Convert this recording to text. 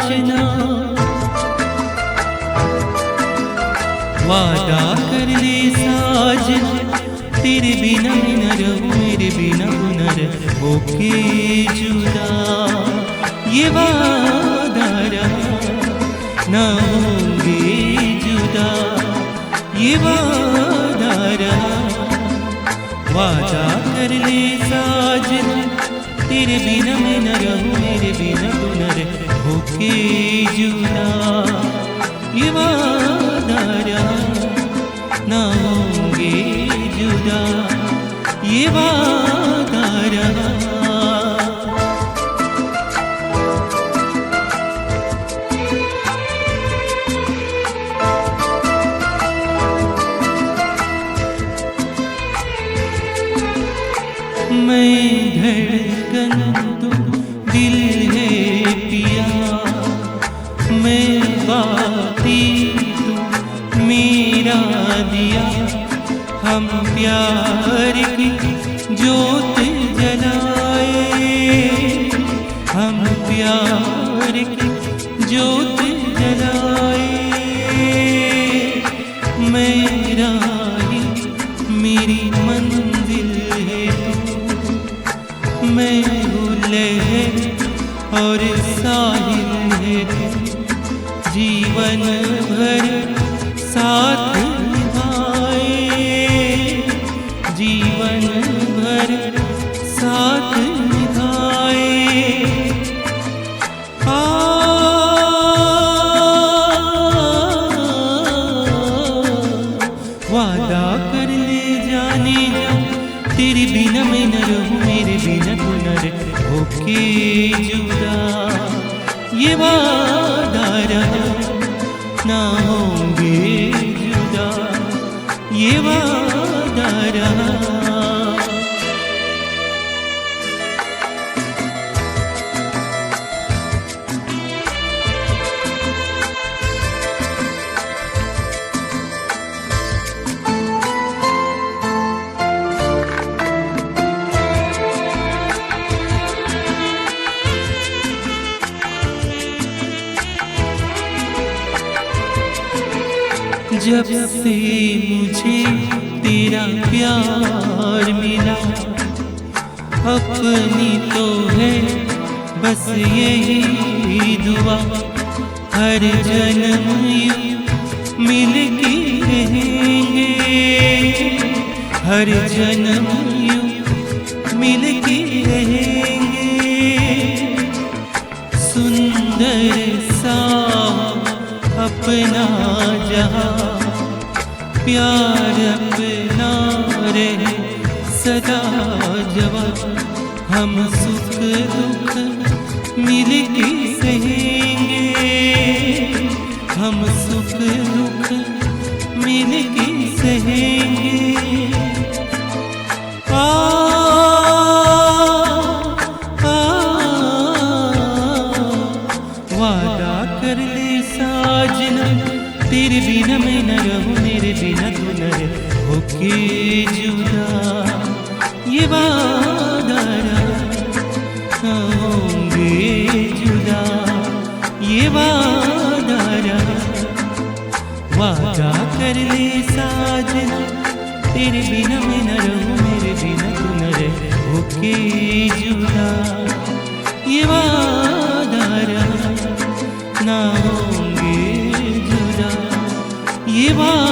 साजना, वादा कर ले साजना, तेरे बिना मैं न रहूं, मेरे बिना तू न रह होके जुदा। ये वादा रहा ना होंगे जुदा, ये वादा रहा। वादा कर ले साजना, तेरे बिना मैं न रहूं, मेरे बिना तू न रह होके जुदा। ये वादा रहा ना होंगे जुदा, ये वादा रहा। मैं धड़कन तू दिल है पिया, मैं बाती तू मेरा दिया। हम प्यार की ज्योत जलाए, हम प्यार की ज्योत जलाए। मेरा ही मेरी मंजिल है तू, मैं हूँ लहर और साहिल है तू। जीवन भर साथ निभाए, जीवन भर साथ निभाए। वादा कर ले जाने जा, तेरे बिना मैं न रहूं, मेरे बिना तू न रह होके जुदा। ये वादा रहा ना होंगे जुदा, ये वादा रहा। जब से मुझे तेरा प्यार मिला, अपनी तो है बस यही दुआ। हर जन्म यूं मिल के रहेंगे, हर जन्म यूं मिल के रहेंगे। सुंदर सा अपना जहां, प्यार अपना रहे सदा जवां। हम सुख दुख मिल के सहेंगे, हम सुख दुख मिल के सहेंगे। वादा कर ले साजना, तेरे बिना मैं न रहूं, मेरे बिना तू न रह होके जुदा। ये वादा रहा ना होंगे जुदा, ये वादा रहा। वादा कर ले साजना, तेरे बिना मैं न रहूं, मेरे बिना तू न रह होके जुदा। ये वादा रहा ना होंगे जुदा, ये वादा